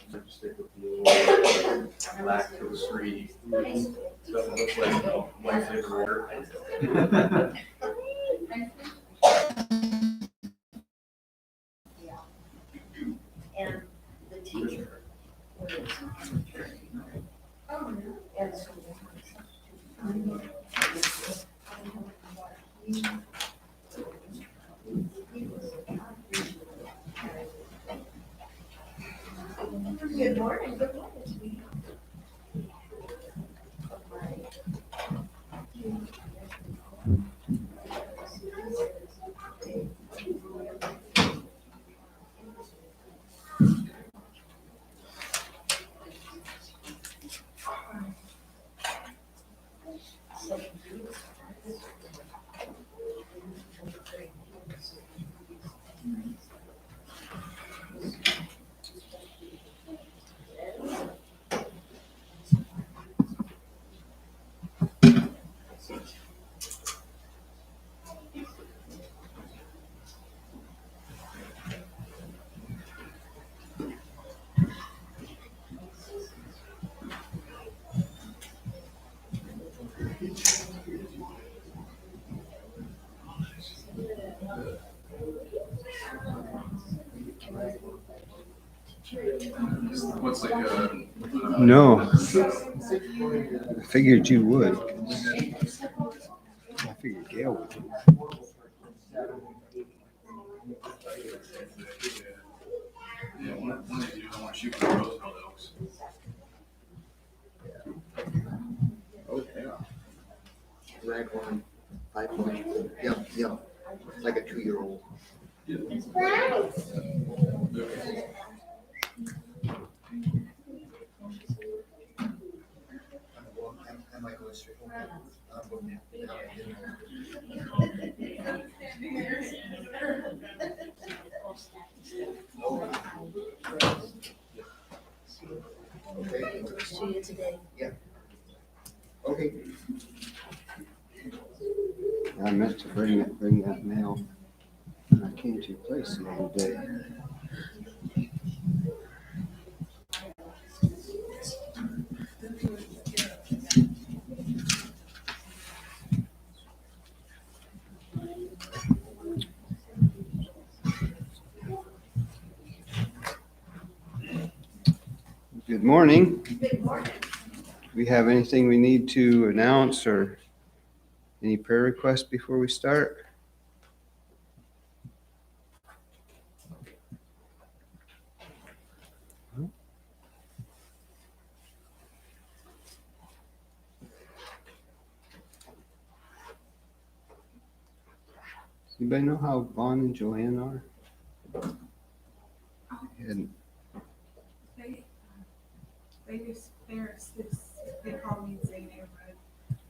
Stick with the lactose-free foods. Doesn't look like white flavored water. And the teacher was an attorney. And so good morning. Good morning. What's like No, I figured you would. I figured Gail would. yeah, one of these you don't want to shoot for the Roosevelt Oaks. Oh, yeah. Raghorn, 5 point, yeah, like a 2-year-old. I might go straight home. Okay. See you today. Okay. I meant to bring that mail when I came to your place the other day. Good morning. Good morning. Do we have anything we need to announce or any prayer requests before we start? Anybody know how Vaughn and Joanne are? And They call me and say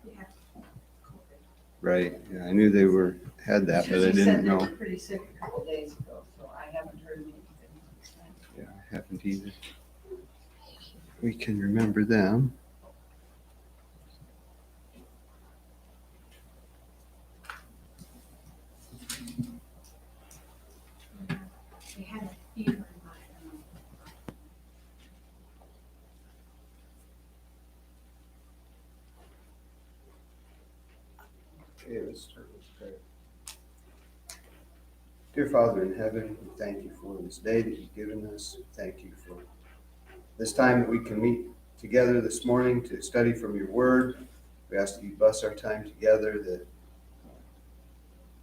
we have COVID. right, yeah, I knew they had that, but I She said didn't they were know. pretty sick a couple days ago, so I haven't heard anything. Yeah, I haven't either. We can remember them. They had a fever. Okay, let's start with prayer. Dear Father in heaven, we thank you for this day that you've given us. Thank you for this time that we can meet together this morning to study from your word. We ask that you bless our time together, that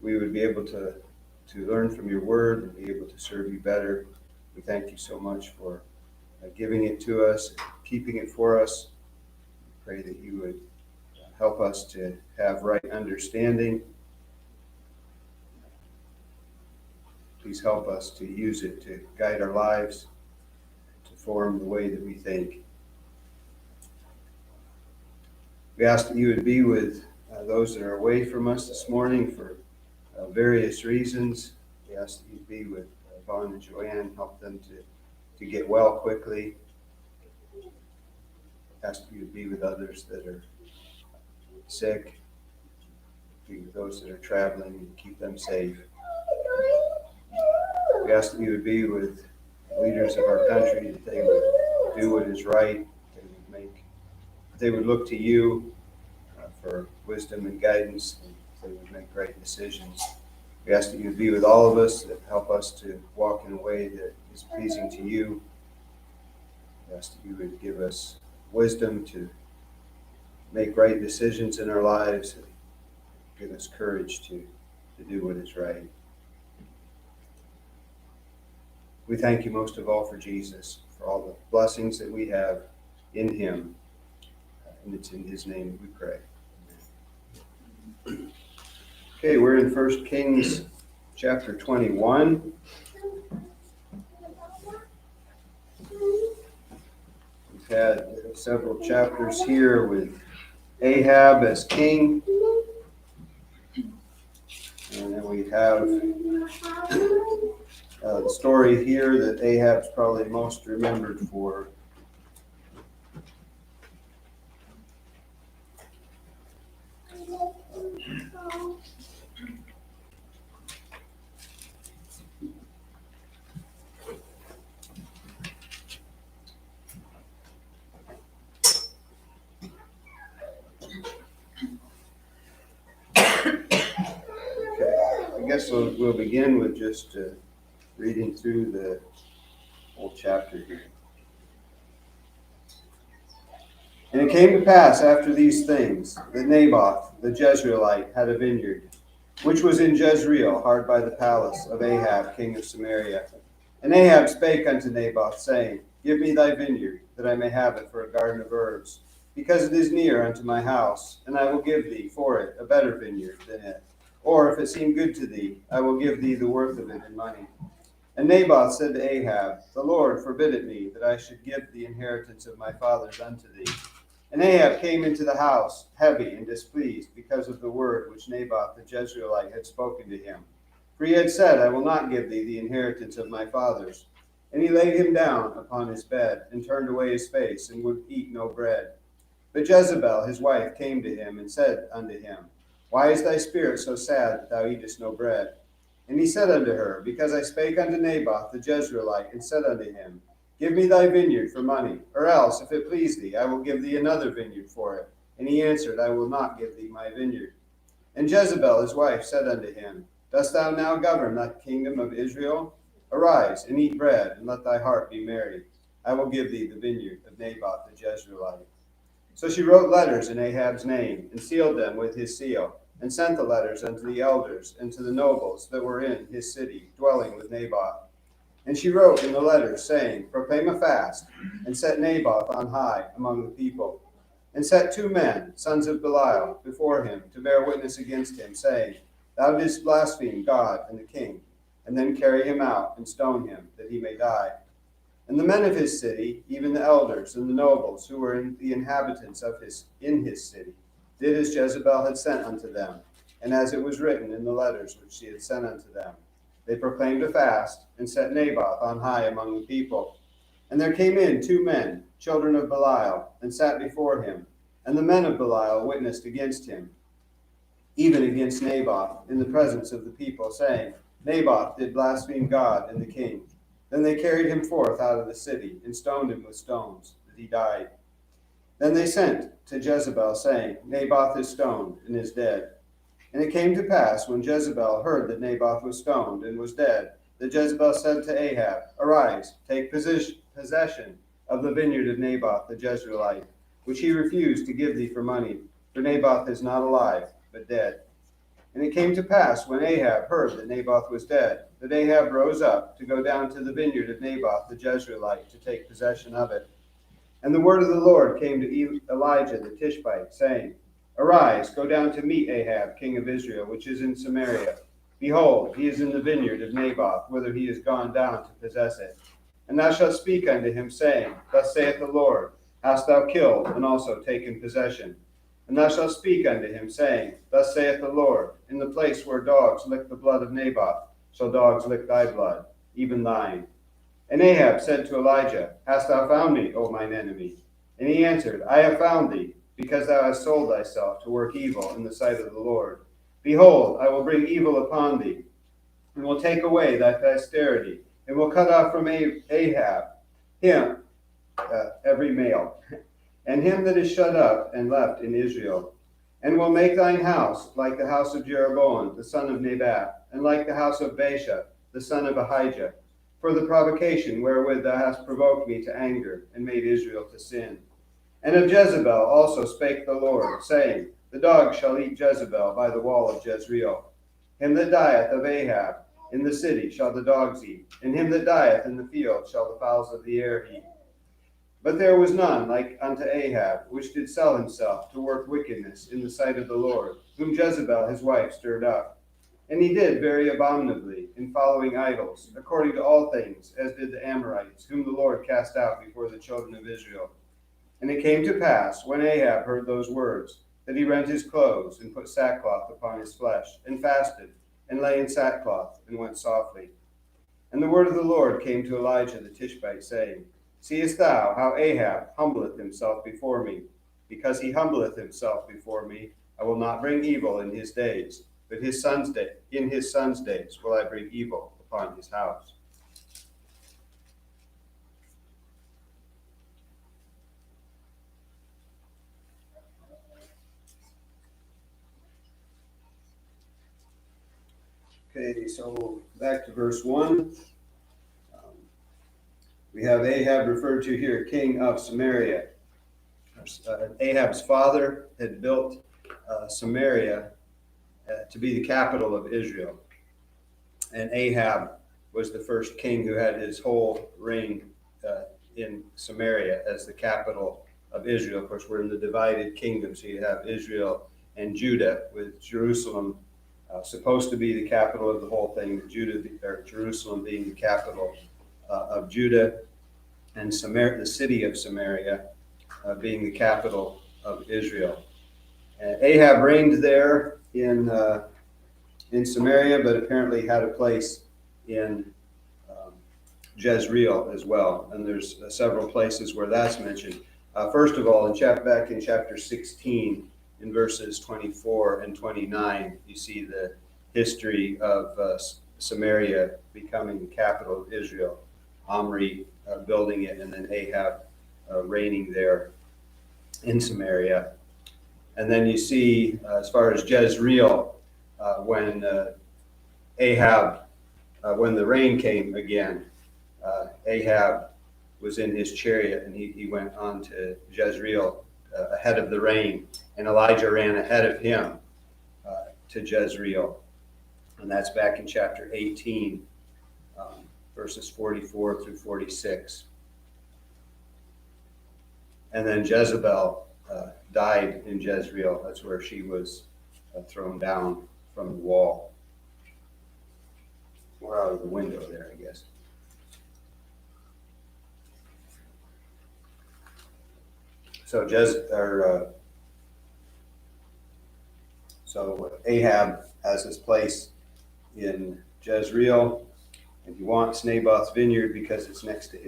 we would be able to learn from your word and be able to serve you better. We thank you so much for giving it to us, keeping it for us. Pray that you would help us to have right understanding. Please help us to use it to guide our lives, to form the way that we think. We ask that you would be with those that are away from us this morning for various reasons. We ask that you'd be with Vaughn and Joanne, help them to get well quickly. Ask that you would be with others that are sick, be with those that are traveling, and keep them safe. We ask that you would be with leaders of our country, that they would do what is right. They would look to you for wisdom and guidance, and they would make right decisions. We ask that you be with all of us, that help us to walk in a way that is pleasing to you. We ask that you would give us wisdom to make right decisions in our lives, and give us courage to do what is right. We thank you most of all for Jesus, for all the blessings that we have in him. And it's in his name that we pray. Amen. Okay, we're in 1 Kings chapter 21. We've had several chapters here with Ahab as king. And then we have the story here that Ahab's probably most remembered for. I guess we'll begin with just reading through the whole chapter here. And it came to pass after these things that Naboth the Jezreelite had a vineyard, which was in Jezreel, hard by the palace of Ahab king of Samaria. And Ahab spake unto Naboth, saying, Give me thy vineyard, that I may have it for a garden of herbs, because it is near unto my house, and I will give thee for it a better vineyard than it. Or if it seem good to thee, I will give thee the worth of it in money. And Naboth said to Ahab, The Lord forbid it me, that I should give the inheritance of my fathers unto thee. And Ahab came into the house, heavy and displeased, because of the word which Naboth the Jezreelite had spoken to him. For he had said, I will not give thee the inheritance of my fathers. And he laid him down upon his bed, and turned away his face, and would eat no bread. But Jezebel his wife came to him, and said unto him, Why is thy spirit so sad that thou eatest no bread? And he said unto her, Because I spake unto Naboth the Jezreelite, and said unto him, Give me thy vineyard for money, or else, if it please thee, I will give thee another vineyard for it. And he answered, I will not give thee my vineyard. And Jezebel his wife said unto him, Dost thou now govern the kingdom of Israel? Arise, and eat bread, and let thy heart be merry. I will give thee the vineyard of Naboth the Jezreelite. So she wrote letters in Ahab's name, and sealed them with his seal, and sent the letters unto the elders and to the nobles that were in his city, dwelling with Naboth. And she wrote in the letters, saying, Proclaim a fast, and set Naboth on high among the people. And set 2 men, sons of Belial, before him, to bear witness against him, saying, Thou didst blaspheme God and the king, and then carry him out, and stone him, that he may die. And the men of his city, even the elders and the nobles who were the inhabitants in his city, did as Jezebel had sent unto them, and as it was written in the letters which she had sent unto them. They proclaimed a fast, and set Naboth on high among the people. And there came in 2 men, children of Belial, and sat before him. And the men of Belial witnessed against him, even against Naboth, in the presence of the people, saying, Naboth did blaspheme God and the king. Then they carried him forth out of the city, and stoned him with stones, that he died. Then they sent to Jezebel, saying, Naboth is stoned, and is dead. And it came to pass, when Jezebel heard that Naboth was stoned, and was dead, that Jezebel said to Ahab, Arise, take possession of the vineyard of Naboth the Jezreelite, which he refused to give thee for money, for Naboth is not alive, but dead. And it came to pass, when Ahab heard that Naboth was dead, that Ahab rose up to go down to the vineyard of Naboth the Jezreelite, to take possession of it. And the word of the Lord came to Elijah the Tishbite, saying, Arise, go down to meet Ahab, king of Israel, which is in Samaria. Behold, he is in the vineyard of Naboth, whither he is gone down to possess it. And thou shalt speak unto him, saying, Thus saith the Lord, Hast thou killed, and also taken possession? And thou shalt speak unto him, saying, Thus saith the Lord, In the place where dogs lick the blood of Naboth, shall dogs lick thy blood, even thine. And Ahab said to Elijah, Hast thou found me, O mine enemy? And he answered, I have found thee, because thou hast sold thyself to work evil in the sight of the Lord. Behold, I will bring evil upon thee, and will take away thy posterity, and will cut off from Ahab him every male, and him that is shut up and left in Israel. And will make thine house like the house of Jeroboam, the son of Nebat, and like the house of Baasha, the son of Ahijah, for the provocation wherewith thou hast provoked me to anger, and made Israel to sin. And of Jezebel also spake the Lord, saying, The dog shall eat Jezebel by the wall of Jezreel. Him that dieth of Ahab in the city shall the dogs eat, and him that dieth in the field shall the fowls of the air eat. But there was none like unto Ahab, which did sell himself to work wickedness in the sight of the Lord, whom Jezebel his wife stirred up. And he did very abominably in following idols, according to all things, as did the Amorites, whom the Lord cast out before the children of Israel. And it came to pass, when Ahab heard those words, that he rent his clothes, and put sackcloth upon his flesh, and fasted, and lay in sackcloth, and went softly. And the word of the Lord came to Elijah the Tishbite, saying, Seest thou how Ahab humbleth himself before me? Because he humbleth himself before me, I will not bring evil in his days, but in his son's days will I bring evil upon his house. Okay, so back to verse 1. We have Ahab referred to here, king of Samaria. Ahab's father had built Samaria to be the capital of Israel. And Ahab was the first king who had his whole reign in Samaria as the capital of Israel. Of course, we're in the divided kingdom, so you have Israel and Judah, with Jerusalem supposed to be the capital of the whole thing, Jerusalem being the capital of Judah, and the city of Samaria being the capital of Israel. And Ahab reigned there in Samaria, but apparently had a place in Jezreel as well. And there's several places where that's mentioned. First of all, back in chapter 16, in verses 24 and 29, you see the history of Samaria becoming the capital of Israel. Omri building it, and then Ahab reigning there in Samaria. And then you see, as far as Jezreel, when the rain came again, Ahab was in his chariot, and he went on to Jezreel ahead of the rain, and Elijah ran ahead of him to Jezreel. And that's back in chapter 18, verses 44 through 46. And then Jezebel died in Jezreel. That's where she was thrown down from the wall, or out of the window there, I guess. So Ahab has his place in Jezreel, and he wants Naboth's vineyard because it's next to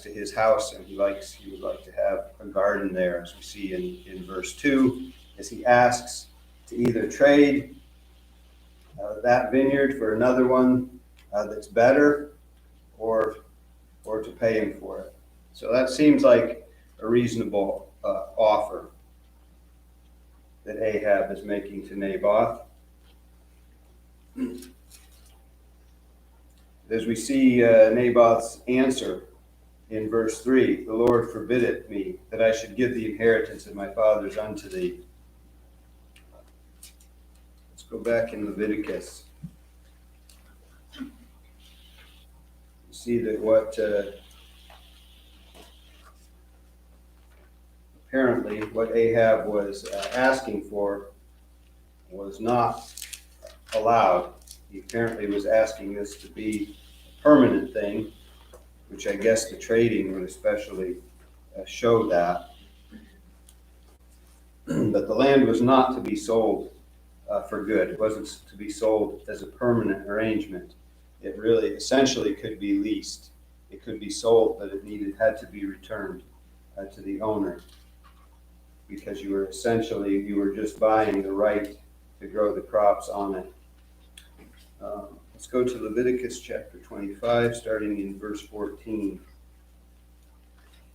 his house, and he would like to have a garden there, as we see in verse 2, as he asks to either trade that vineyard for another one that's better, or to pay him for it. So that seems like a reasonable offer that Ahab is making to Naboth. As we see Naboth's answer in verse 3, the Lord forbiddeth me that I should give the inheritance of my fathers unto thee. Let's go back in Leviticus. You see that apparently what Ahab was asking for was not allowed. He apparently was asking this to be a permanent thing, which I guess the trading would especially show that. But the land was not to be sold for good. It wasn't to be sold as a permanent arrangement. It really essentially could be leased. It could be sold, but it had to be returned to the owner, because you were just buying the right to grow the crops on it. Let's go to Leviticus chapter 25, starting in verse 14.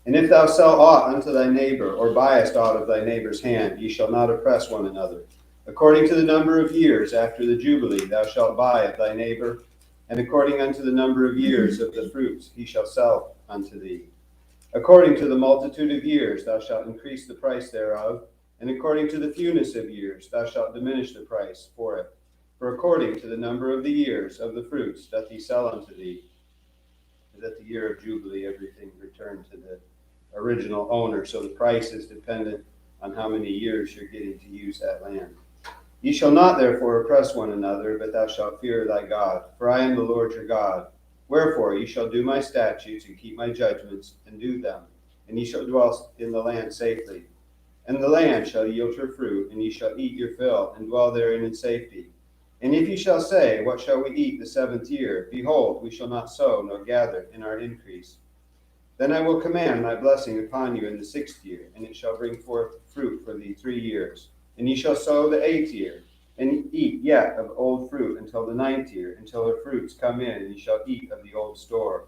And if thou sell aught unto thy neighbor, or buyest aught of thy neighbor's hand, ye shall not oppress one another. According to the number of years after the Jubilee thou shalt buy of thy neighbor, and according unto the number of years of the fruits he shall sell unto thee. According to the multitude of years thou shalt increase the price thereof, and according to the fewness of years thou shalt diminish the price for it. For according to the number of the years of the fruits doth he sell unto thee. Is at the year of Jubilee everything returned to the original owner, so the price is dependent on how many years you're getting to use that land. Ye shall not therefore oppress one another, but thou shalt fear thy God, for I am the Lord your God. Wherefore ye shall do my statutes and keep my judgments and do them, and ye shall dwell in the land safely. And the land shall yield her fruit, and ye shall eat your fill, and dwell therein in safety. And if ye shall say, what shall we eat the 7th year? Behold, we shall not sow nor gather in our increase. Then I will command my blessing upon you in the 6th year, and it shall bring forth fruit for thee 3 years. And ye shall sow the 8th year, and eat yet of old fruit until the 9th year, until her fruits come in, and ye shall eat of the old store.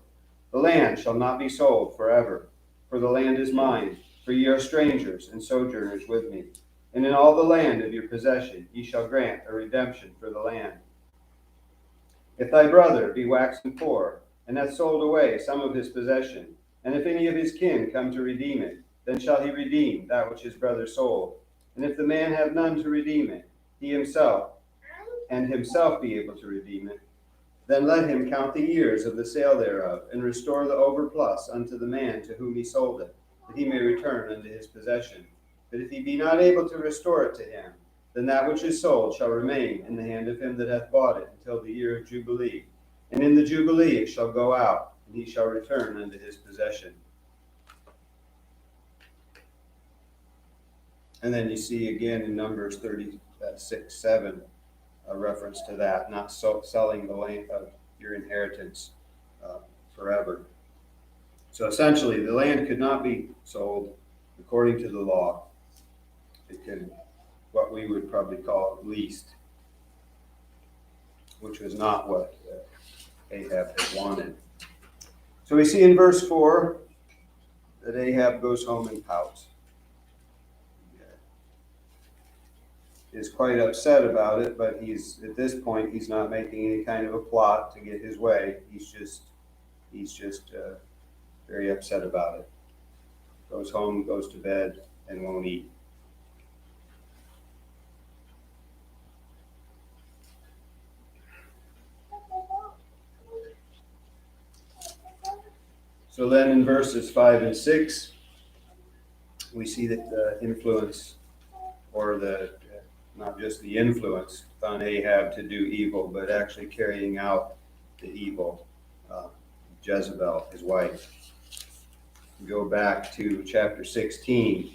The land shall not be sold forever, for the land is mine, for ye are strangers and sojourners with me. And in all the land of your possession ye shall grant a redemption for the land. If thy brother be waxen poor, and hath sold away some of his possession, and if any of his kin come to redeem it, then shall he redeem that which his brother sold. And if the man have none to redeem it, he himself be able to redeem it, then let him count the years of the sale thereof, and restore the overplus unto the man to whom he sold it, that he may return unto his possession. But if he be not able to restore it to him, then that which is sold shall remain in the hand of him that hath bought it until the year of Jubilee. And in the Jubilee it shall go out, and he shall return unto his possession. And then you see again in Numbers 36:7 a reference to that, not selling the land of your inheritance forever. So essentially, the land could not be sold according to the law. It could, what we would probably call leased, which was not what Ahab had wanted. So we see in verse 4 that Ahab goes home and pouts. He is quite upset about it, but at this point he's not making any kind of a plot to get his way. He's just very upset about it. Goes home, goes to bed, and won't eat. So then in verses 5 and 6, we see that the influence, or not just the influence on Ahab to do evil, but actually carrying out the evil, Jezebel, his wife. Go back to chapter 16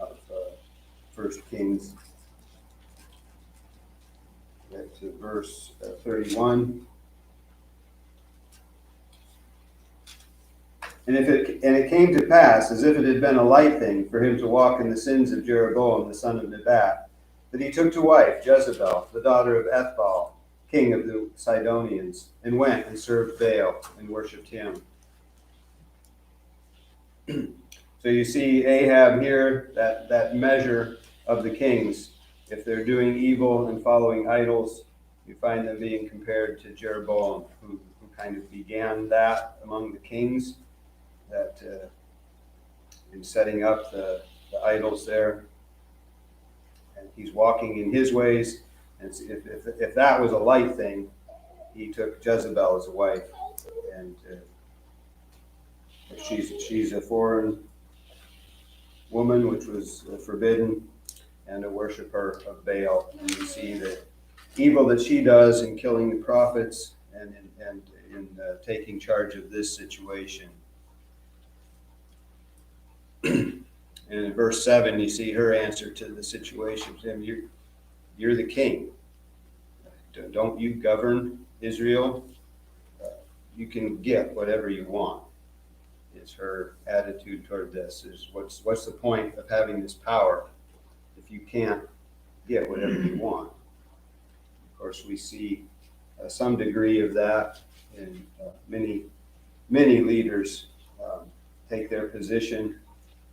of 1 Kings, get to verse 31. And it came to pass, as if it had been a light thing for him to walk in the sins of Jeroboam the son of Nebat, that he took to wife Jezebel, the daughter of Ethbaal, king of the Sidonians, and went and served Baal and worshipped him. So you see Ahab here, that measure of the kings. If they're doing evil and following idols, you find them being compared to Jeroboam, who kind of began that among the kings, that in setting up the idols there. And he's walking in his ways. And if that was a light thing, he took Jezebel as a wife. And she's a foreign woman, which was forbidden, and a worshiper of Baal. And you see the evil that she does in killing the prophets and in taking charge of this situation. And in verse 7, you see her answer to the situation. You're the king. Don't you govern Israel? You can get whatever you want. Is her attitude toward this. Is what's the point of having this power if you can't get whatever you want? Of course, we see some degree of that in many leaders take their position,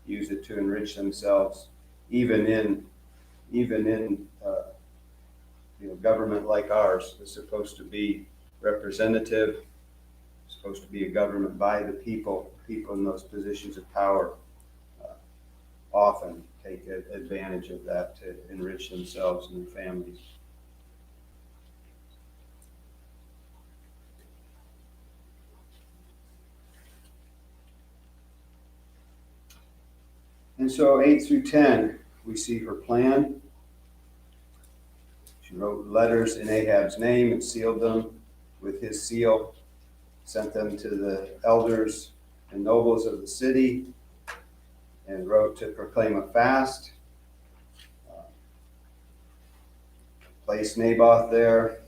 use it to enrich themselves, even in government like ours is supposed to be representative, supposed to be a government by the people. People in those positions of power often take advantage of that to enrich themselves and their families. And so 8 through 10, we see her plan. She wrote letters in Ahab's name and sealed them with his seal, sent them to the elders and nobles of the city, and wrote to proclaim a fast, place Naboth there,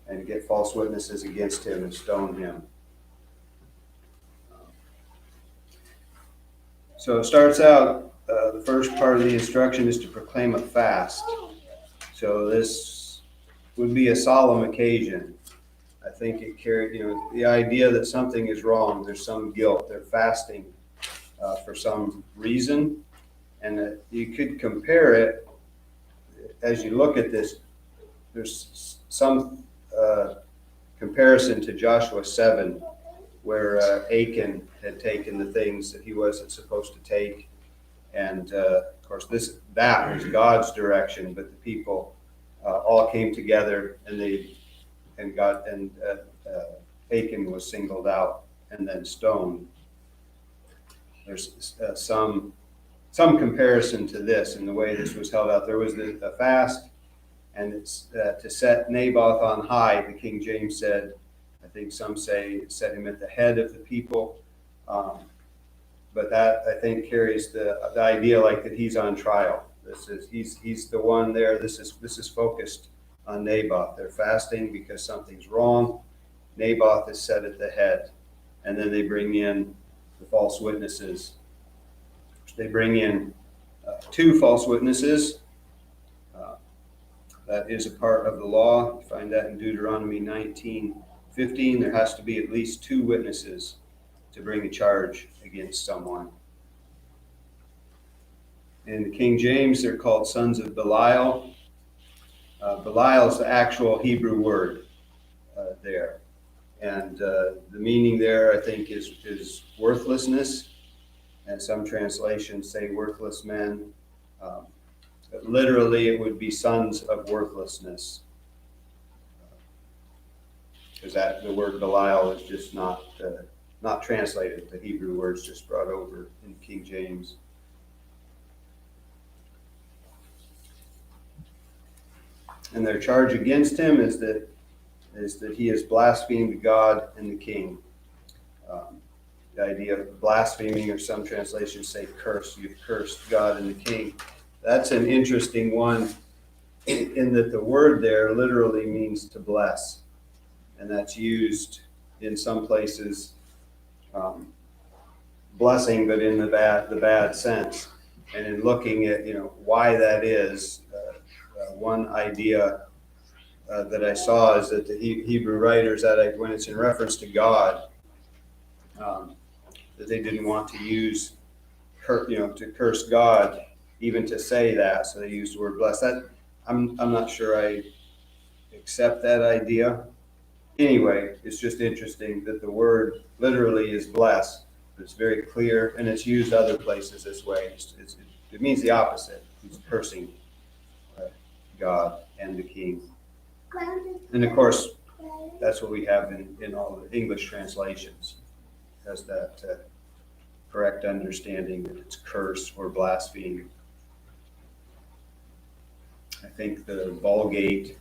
and get false witnesses against him and stone him. So it starts out, the first part of the instruction is to proclaim a fast. So this would be a solemn occasion. I think it carried, the idea that something is wrong, there's some guilt, they're fasting for some reason. And you could compare it, as you look at this, there's some comparison to Joshua 7, where Achan had taken the things that he wasn't supposed to take. And of course, that was God's direction, but the people all came together, and Achan was singled out and then stoned. There's some comparison to this in the way this was held out. There was a fast, and it's to set Naboth on high. The King James said, I think some say, set him at the head of the people. But that, I think, carries the idea like that he's on trial. He's the one there. This is focused on Naboth. They're fasting because something's wrong. Naboth is set at the head. And then they bring in the false witnesses. They bring in 2 false witnesses. That is a part of the law. You find that in Deuteronomy 19:15. There has to be at least 2 witnesses to bring a charge against someone. In the King James, they're called sons of Belial. Belial is the actual Hebrew word there. And the meaning there, I think, is worthlessness. And some translations say worthless men. But literally, it would be sons of worthlessness. Because the word Belial is just not translated. The Hebrew word's just brought over in King James. And their charge against him is that he has blasphemed God and the king. The idea of blaspheming, or some translations say curse. You've cursed God and the king. That's an interesting one in that the word there literally means to bless. And that's used in some places, blessing, but in the bad sense. And in looking at why that is, one idea that I saw is that the Hebrew writers, that when it's in reference to God, that they didn't want to use to curse God, even to say that, so they used the word bless. That I'm not sure I accept that idea. Anyway, it's just interesting that the word literally is bless. It's very clear, and it's used other places this way. It means the opposite. It's cursing God and the king. And of course, that's what we have in all the English translations. It has that correct understanding that it's curse or blaspheme. I think the Vulgate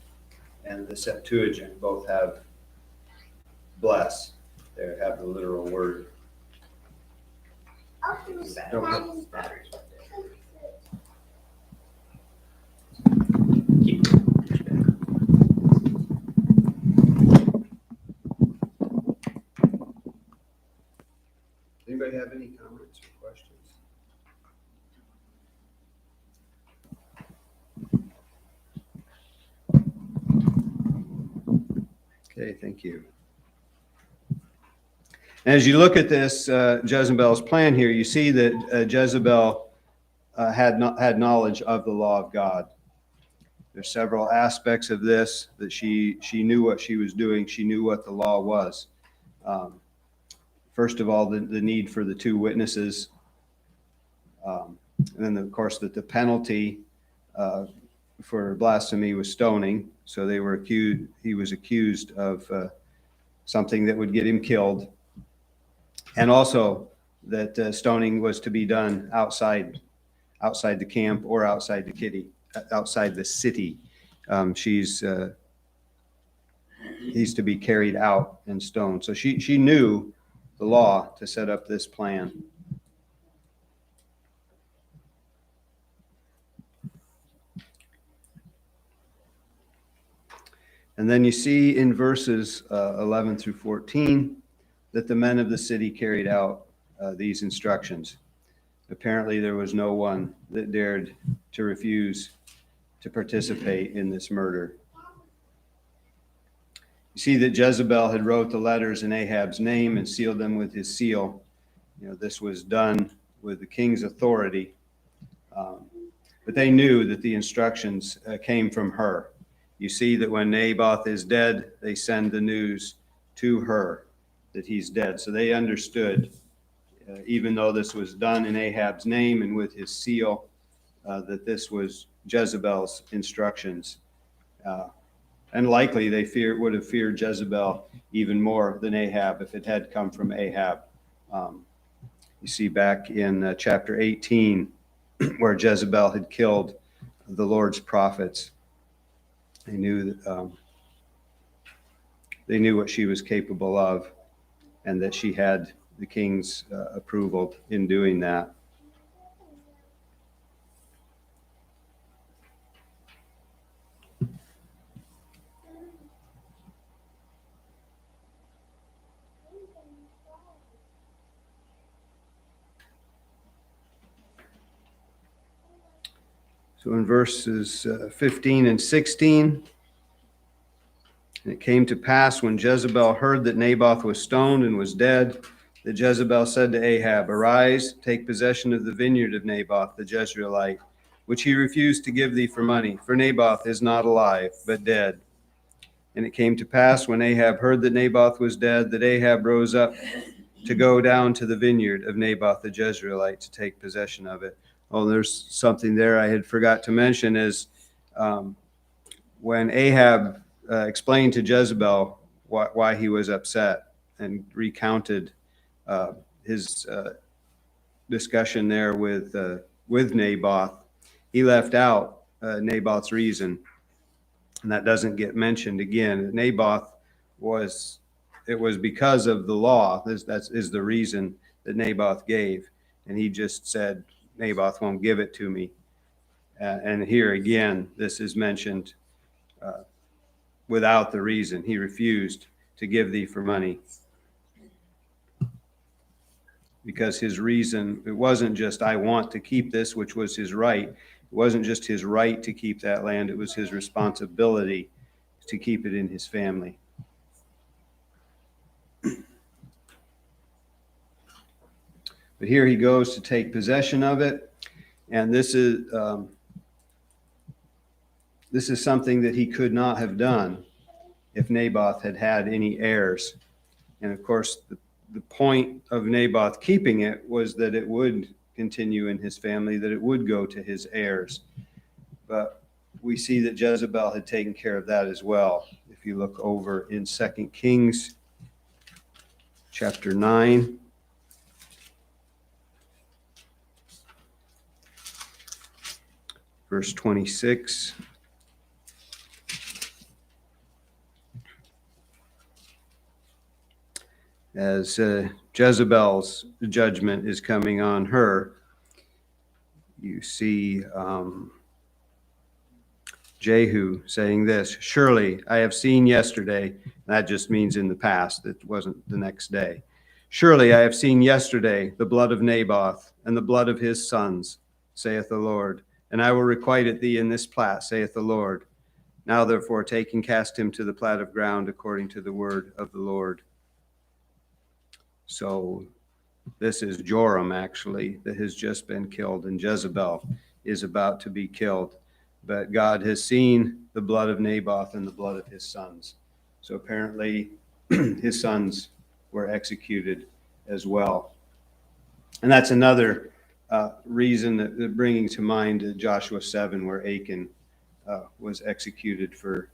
and the Septuagint both have bless. They have the literal word. Okay. Anybody have any comments or questions? Okay, thank you. As you look at this, Jezebel's plan here, you see that Jezebel had knowledge of the law of God. There's several aspects of this that she knew what she was doing. She knew what the law was. First of all, the need for the two witnesses. And then, of course, that the penalty for blasphemy was stoning. So he was accused of something that would get him killed. And also that stoning was to be done outside the camp or outside the city. He's to be carried out and stoned. So she knew the law to set up this plan. And then you see in verses 11 through 14 that the men of the city carried out these instructions. Apparently, there was no one that dared to refuse to participate in this murder. You see that Jezebel had wrote the letters in Ahab's name and sealed them with his seal. This was done with the king's authority. But they knew that the instructions came from her. You see that when Naboth is dead, they send the news to her that he's dead. So they understood, even though this was done in Ahab's name and with his seal, that this was Jezebel's instructions. And likely they would have feared Jezebel even more than Ahab if it had come from Ahab. You see back in chapter 18 where Jezebel had killed the Lord's prophets. They knew what she was capable of, and that she had the king's approval in doing that. So in verses 15 and 16, and it came to pass when Jezebel heard that Naboth was stoned and was dead, that Jezebel said to Ahab, "Arise, take possession of the vineyard of Naboth the Jezreelite, which he refused to give thee for money, for Naboth is not alive, but dead." And it came to pass when Ahab heard that Naboth was dead, that Ahab rose up to go down to the vineyard of Naboth the Jezreelite to take possession of it. Oh, there's something there I had forgot to mention is when Ahab explained to Jezebel why he was upset and recounted his discussion there with Naboth, he left out Naboth's reason, and that doesn't get mentioned again. Naboth was because of the law. That is the reason that Naboth gave, and he just said, Naboth won't give it to me. And here again, this is mentioned without the reason. He refused to give thee for money. Because his reason, it wasn't just, I want to keep this, which was his right. It wasn't just his right to keep that land. It was his responsibility to keep it in his family. But here he goes to take possession of it. And this is something that he could not have done if Naboth had had any heirs. And of course, the point of Naboth keeping it was that it would continue in his family, that it would go to his heirs. But we see that Jezebel had taken care of that as well. If you look over in 2 Kings chapter 9, verse 26. As Jezebel's judgment is coming on her, you see Jehu saying this, "Surely I have seen yesterday," that just means in the past, it wasn't the next day. "Surely I have seen yesterday the blood of Naboth and the blood of his sons, saith the Lord, and I will requite it thee in this plat, saith the Lord. Now therefore take and cast him to the plat of ground according to the word of the Lord." So this is Joram, actually, that has just been killed, and Jezebel is about to be killed. But God has seen the blood of Naboth and the blood of his sons. So apparently his sons were executed as well. And that's another reason that bringing to mind Joshua 7, where Achan was executed for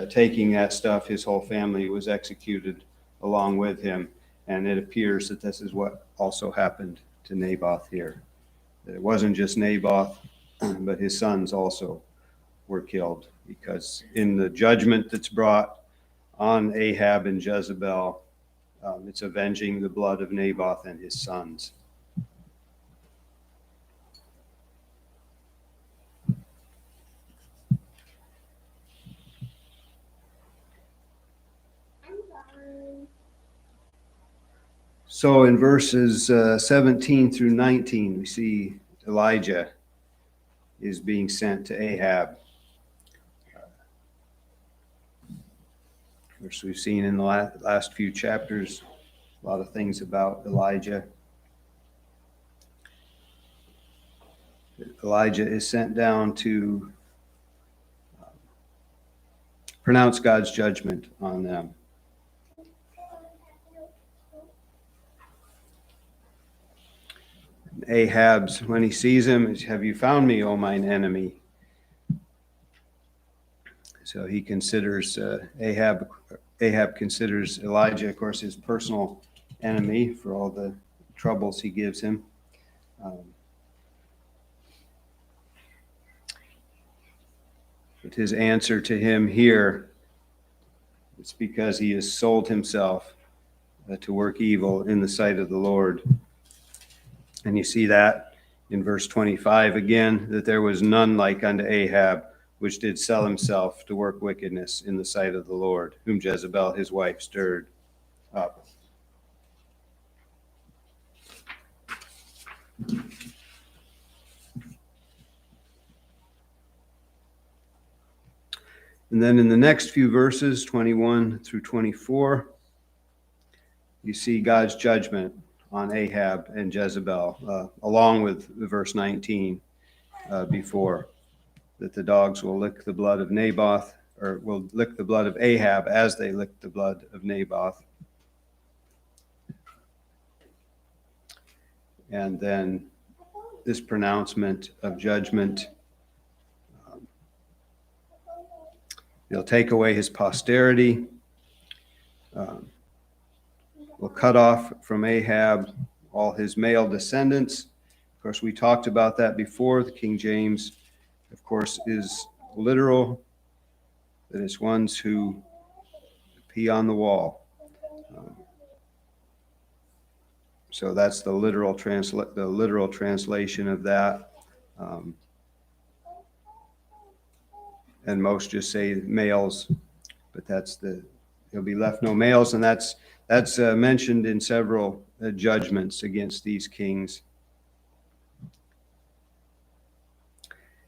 taking that stuff. His whole family was executed along with him. And it appears that this is what also happened to Naboth here. That it wasn't just Naboth, but his sons also were killed, because in the judgment that's brought on Ahab and Jezebel, it's avenging the blood of Naboth and his sons. So in verses 17 through 19, we see Elijah is being sent to Ahab. Of course, we've seen in the last few chapters a lot of things about Elijah. Elijah is sent down to pronounce God's judgment on them. Ahab's, when he sees him, is, "Have you found me, O mine enemy?" So he considers Ahab considers Elijah, of course, his personal enemy for all the troubles he gives him. But his answer to him here, it's because he has sold himself to work evil in the sight of the Lord. And you see that in verse 25 again, that there was none like unto Ahab, which did sell himself to work wickedness in the sight of the Lord, whom Jezebel his wife stirred up. And then in the next few verses, 21 through 24, you see God's judgment on Ahab and Jezebel, along with verse 19 before, that the dogs will lick the blood of Naboth, or will lick the blood of Ahab as they lick the blood of Naboth. And then this pronouncement of judgment, they'll take away his posterity, will cut off from Ahab all his male descendants. Of course, we talked about that before. The King James, of course, is literal, that it's ones who pee on the wall. So that's the literal translation of that. And most just say males, but there'll be left no males, and that's mentioned in several judgments against these kings.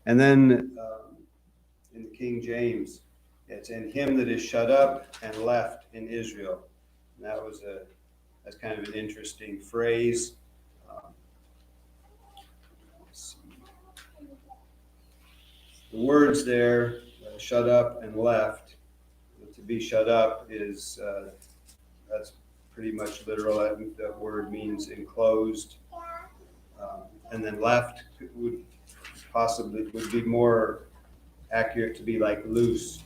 And then in the King James, it's "in him that is shut up and left in Israel." And that's kind of an interesting phrase. Let's see. The words there, shut up and left. To be shut up is, that's pretty much literal. That word means enclosed. And then left would be more accurate to be like loose.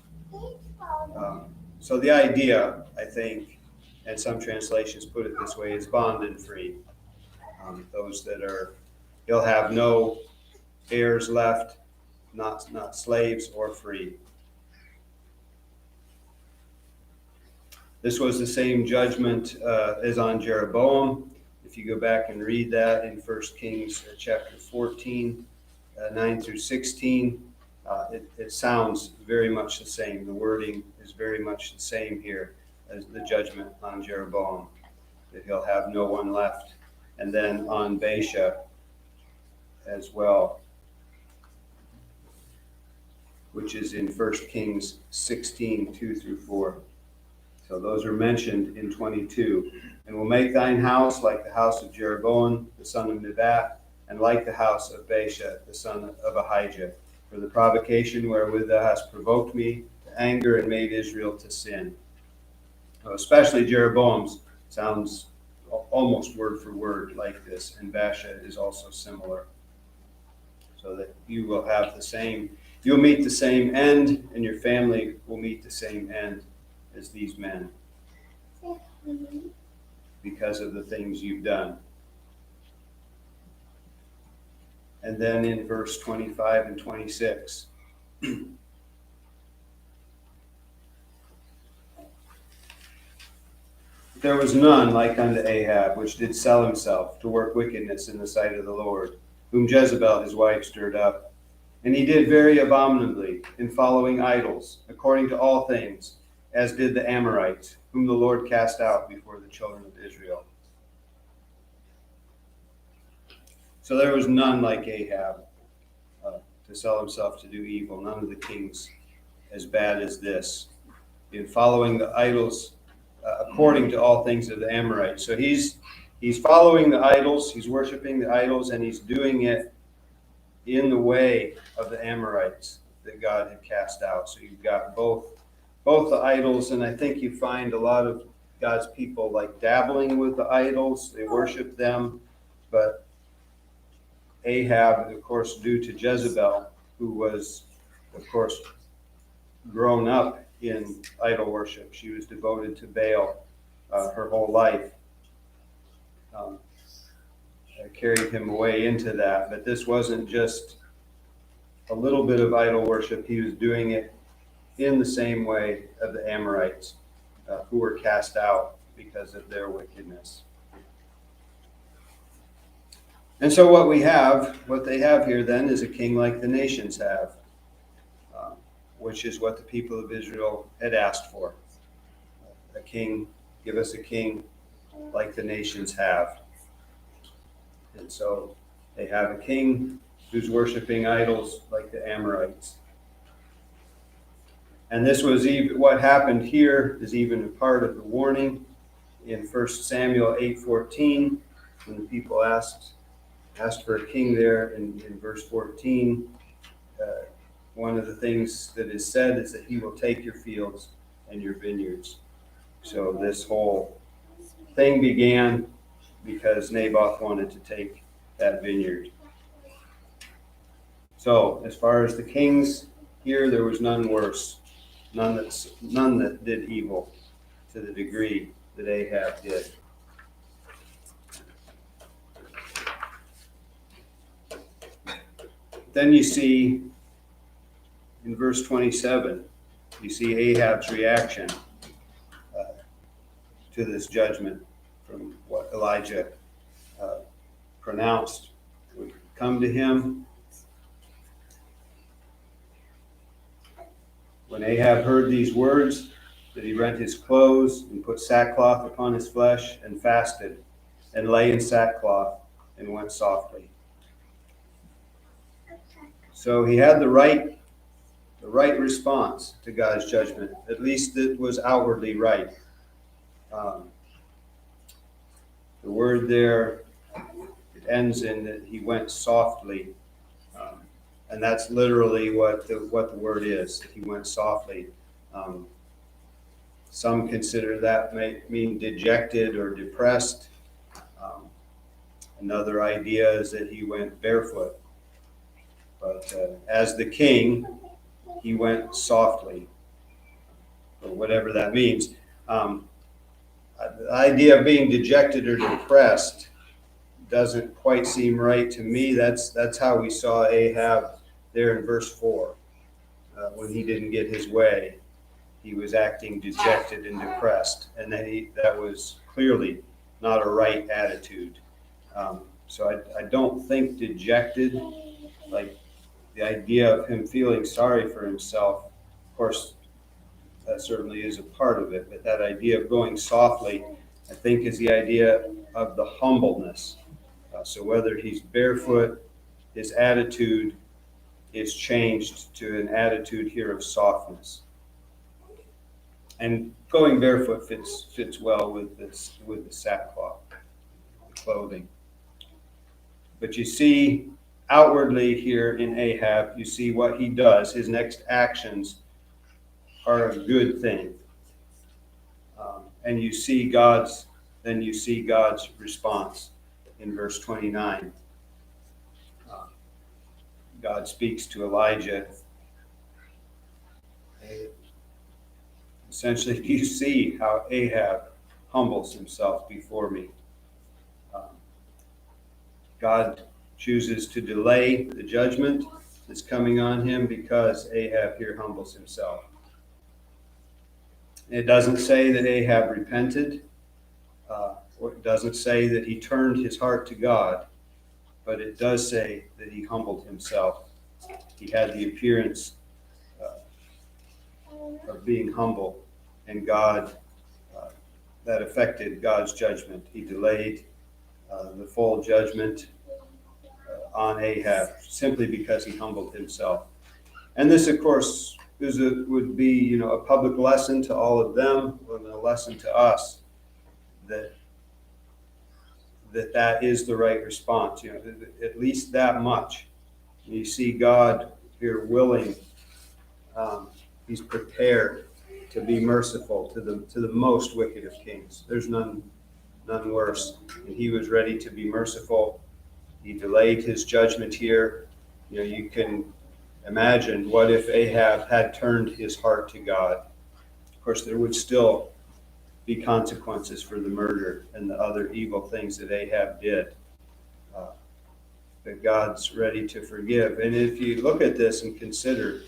So the idea, I think, and some translations put it this way, is bond and free. Those that he'll have no heirs left, not slaves or free. This was the same judgment as on Jeroboam. If you go back and read that in 1 Kings chapter 14, 9 through 16, it sounds very much the same. The wording is very much the same here as the judgment on Jeroboam, that he'll have no one left. And then on Baasha as well, which is in 1 Kings 16, 2 through 4. So those are mentioned in 22. And will make thine house like the house of Jeroboam, the son of Nebat, and like the house of Baasha, the son of Ahijah, for the provocation wherewith thou hast provoked me to anger and made Israel to sin. Especially Jeroboam's sounds almost word for word like this, and Baasha is also similar. So that you will have the same, you'll meet the same end, and your family will meet the same end as these men because of the things you've done. And then in verse 25 and 26, there was none like unto Ahab, which did sell himself to work wickedness in the sight of the Lord, whom Jezebel his wife stirred up. And he did very abominably in following idols, according to all things, as did the Amorites, whom the Lord cast out before the children of Israel. So there was none like Ahab to sell himself to do evil, none of the kings as bad as this, in following the idols according to all things of the Amorites. So he's following the idols, he's worshiping the idols, and he's doing it in the way of the Amorites that God had cast out. So you've got both the idols, and I think you find a lot of God's people like dabbling with the idols. They worship them, but Ahab, of course, due to Jezebel, who was, of course, grown up in idol worship. She was devoted to Baal her whole life. Carried him away into that. But this wasn't just a little bit of idol worship. He was doing it in the same way of the Amorites, who were cast out because of their wickedness. And so what they have here then is a king like the nations have, which is what the people of Israel had asked for. A king, give us a king like the nations have. And so they have a king who's worshiping idols like the Amorites. And this was even what happened here is even a part of the warning in 1 Samuel 8:14, when the people asked for a king there in verse 14. One of the things that is said is that he will take your fields and your vineyards. So this whole thing began because Naboth wanted to take that vineyard. So as far as the kings here, there was none worse, none that did evil to the degree that Ahab did. Then you see in verse 27, you see Ahab's reaction to this judgment from what Elijah pronounced would come to him. When Ahab heard these words, that he rent his clothes and put sackcloth upon his flesh and fasted and lay in sackcloth and went softly. So he had the right response to God's judgment. At least it was outwardly right. The word there, it ends in that he went softly. And that's literally what the word is. He went softly. Some consider that may mean dejected or depressed. Another idea is that he went barefoot. But as the king, he went softly, or whatever that means. The idea of being dejected or depressed doesn't quite seem right to me. That's how we saw Ahab there in verse 4. When he didn't get his way, he was acting dejected and depressed, and that was clearly not a right attitude. So I don't think dejected, like the idea of him feeling sorry for himself, of course, that certainly is a part of it, but that idea of going softly, I think, is the idea of the humbleness. So whether he's barefoot, his attitude is changed to an attitude here of softness. And going barefoot fits well with the sackcloth clothing. But you see outwardly here in Ahab, you see what he does. His next actions are a good thing. And you see God's response in verse 29. God speaks to Elijah. Essentially, you see how Ahab humbles himself before me. God chooses to delay the judgment that's coming on him because Ahab here humbles himself. It doesn't say that Ahab repented, or it doesn't say that he turned his heart to God, but it does say that he humbled himself. He had the appearance of being humble, and God, that affected God's judgment. He delayed the full judgment on Ahab simply because he humbled himself. And this, of course, would be, a public lesson to all of them, and a lesson to us that is the right response. At least that much. You see God here willing. He's prepared to be merciful to the most wicked of kings. There's none worse. And he was ready to be merciful. He delayed his judgment here. You can imagine what if Ahab had turned his heart to God. Of course, there would still be consequences for the murder and the other evil things that Ahab did. But God's ready to forgive. And if you look at this and consider,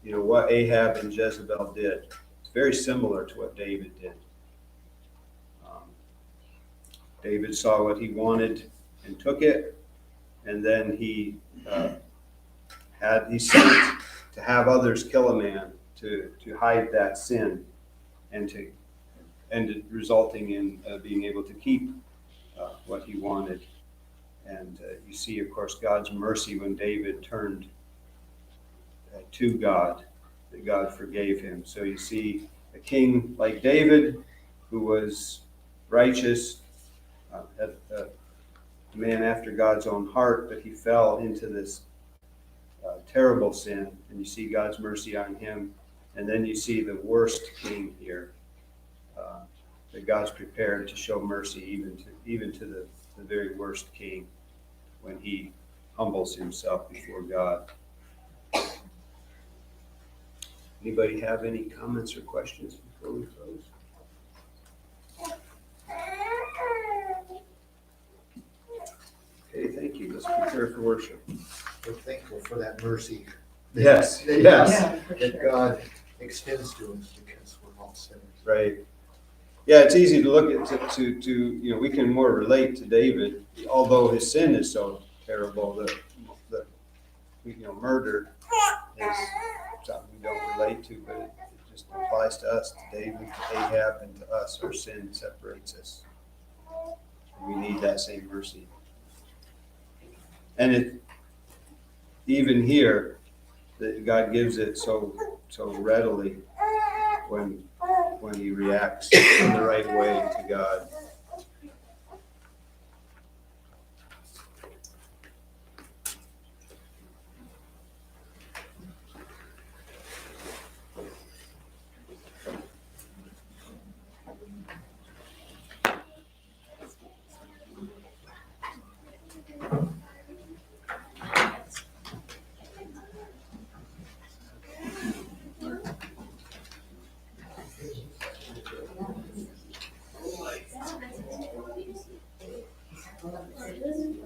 what Ahab and Jezebel did, it's very similar to what David did. David saw what he wanted and took it, and then he sent to have others kill a man to hide that sin, and resulting in being able to keep what he wanted. And you see, of course, God's mercy when David turned to God, that God forgave him. So you see a king like David, who was righteous, a man after God's own heart, but he fell into this terrible sin, and you see God's mercy on him. And then you see the worst king here, that God's prepared to show mercy even to the very worst king when he humbles himself before God. Anybody have any comments or questions before we close? Okay, thank you. Let's prepare for worship. We're thankful for that mercy. Yes, that- yes. Yeah, for That sure. God extends to us because we're all sinners. Right. Yeah, it's easy to look at to we can more relate to David, although his sin is so terrible that murder is something we don't relate to, but it just applies to us, to David, to Ahab, and to us. Our sin separates us. We need that same mercy. And even here, that God gives it so readily when he reacts in the right way to God.